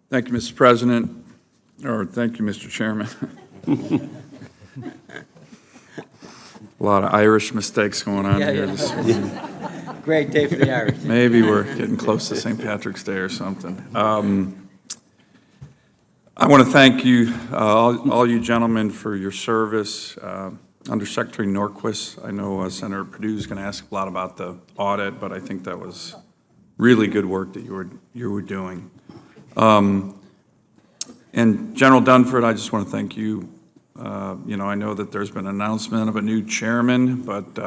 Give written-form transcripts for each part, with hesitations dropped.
Thank you, Mr. President, or thank you, Mr. Chairman. A lot of Irish mistakes going on here this morning. Great day for the Irish. Maybe we're getting close to St. Patrick's Day or something. I want to thank you, all you gentlemen, for your service. Undersecretary Norquist, I know Senator Perdue is going to ask a lot about the audit, but I think that was really good work that you were doing. And General Dunford, I just want to thank you. I know that there's been an announcement of a new chairman, but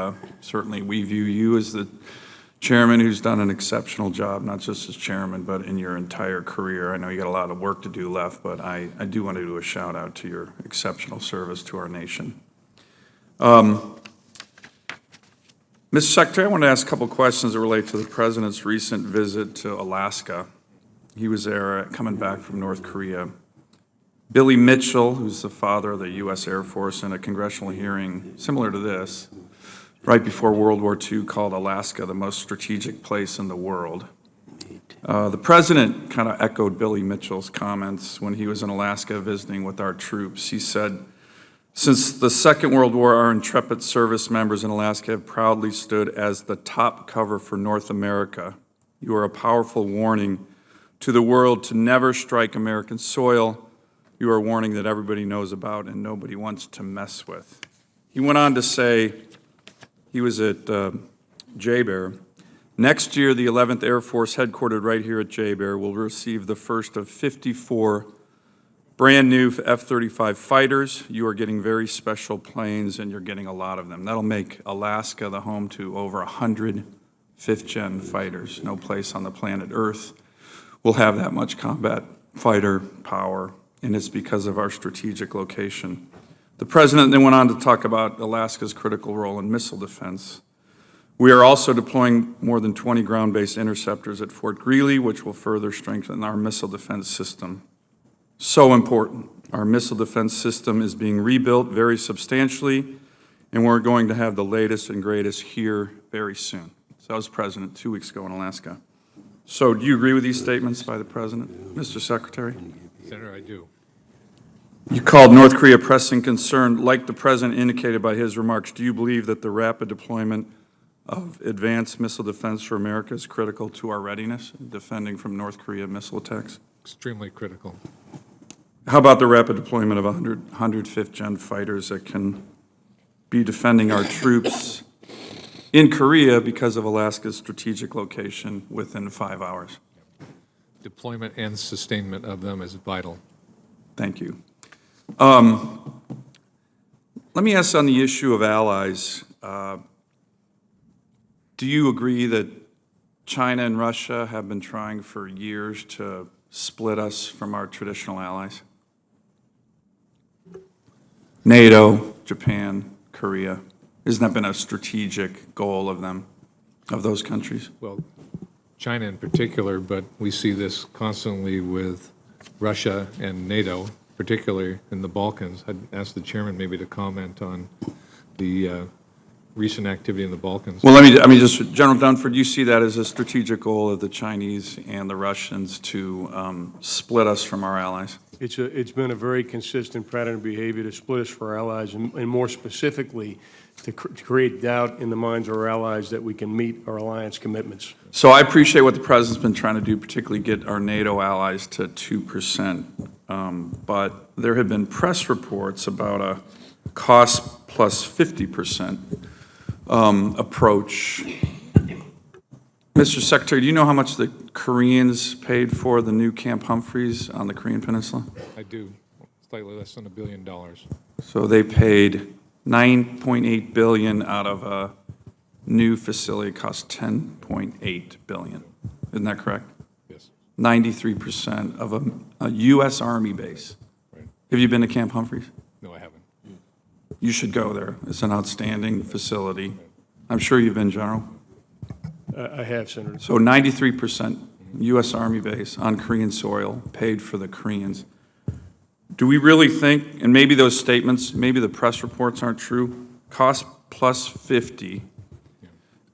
certainly we view you as the chairman who's done an exceptional job, not just as chairman, but in your entire career. I know you got a lot of work to do left, but I do want to do a shout out to your exceptional service to our nation. Mr. Secretary, I want to ask a couple questions that relate to the President's recent visit to Alaska. He was there coming back from North Korea. Billy Mitchell, who's the father of the U.S. Air Force, in a congressional hearing similar to this, right before World War II, called Alaska the most strategic place in the world. The President kind of echoed Billy Mitchell's comments when he was in Alaska visiting with our troops. He said, "Since the Second World War, our intrepid service members in Alaska have proudly stood as the top cover for North America. You are a powerful warning to the world to never strike American soil. You are a warning that everybody knows about and nobody wants to mess with." He went on to say, he was at J-Bear, "Next year, the 11th Air Force, headquartered right here at J-Bear, will receive the first of 54 brand new F-35 fighters. You are getting very special planes, and you're getting a lot of them. That'll make Alaska the home to over 100 fifth-gen fighters. No place on the planet Earth will have that much combat fighter power, and it's because of our strategic location." The President then went on to talk about Alaska's critical role in missile defense. "We are also deploying more than 20 ground-based interceptors at Fort Greely, which will further strengthen our missile defense system." So important. Our missile defense system is being rebuilt very substantially, and we're going to have the latest and greatest here very soon. So that was President 2 weeks ago in Alaska. So do you agree with these statements by the President, Mr. Secretary? Senator, I do. You called North Korea pressing concern. Like the President indicated by his remarks, do you believe that the rapid deployment of advanced missile defense for America is critical to our readiness in defending from North Korea missile attacks? Extremely critical. How about the rapid deployment of 100 fifth-gen fighters that can be defending our troops in Korea because of Alaska's strategic location within 5 hours? Deployment and sustainment of them is vital. Thank you. Let me ask on the issue of allies. Do you agree that China and Russia have been trying for years to split us from our traditional allies? NATO, Japan, Korea. Isn't that been a strategic goal of them, of those countries? Well, China in particular, but we see this constantly with Russia and NATO, particularly in the Balkans. I'd ask the chairman maybe to comment on the recent activity in the Balkans. Well, just, General Dunford, you see that as a strategic goal of the Chinese and the Russians to split us from our allies? It's been a very consistent pattern of behavior to split us from our allies, and more specifically, to create doubt in the minds of our allies that we can meet our alliance commitments. So I appreciate what the President's been trying to do, particularly get our NATO allies to 2%. But there have been press reports about a cost plus 50% approach. Mr. Secretary, do you know how much the Koreans paid for the new Camp Humphreys on the Korean Peninsula? I do. Slightly less than $1 billion. So they paid $9.8 billion out of a new facility cost $10.8 billion. Isn't that correct? Yes. 93% of a U.S. Army base. Right. Have you been to Camp Humphreys? No, I haven't. You should go there. It's an outstanding facility. I'm sure you've been, General. I have, Senator. So 93% U.S. Army base on Korean soil, paid for the Koreans. Do we really think, and maybe those statements, maybe the press reports aren't true, cost plus 50,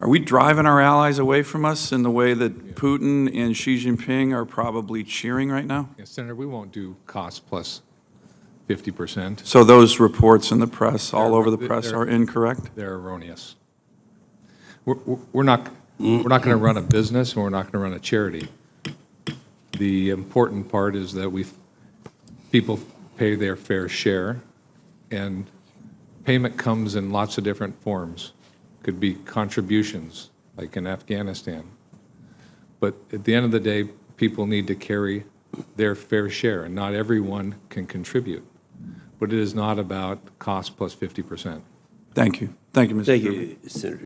Are we driving our allies away from us in the way that Putin and Xi Jinping are probably cheering right now? Yeah, Senator, we won't do cost plus 50%. So those reports in the press, all They're- over the press, they're- are incorrect? They're erroneous. We're not going to run a business, and we're not going to run a charity. The important part is that people pay their fair share, and payment comes in lots of different forms. Could be contributions, like in Afghanistan. But at the end of the day, people need to carry their fair share, and not everyone can contribute. But it is not about cost plus 50%. Thank you. Thank you, Mr. Thank Chairman. you, Senator.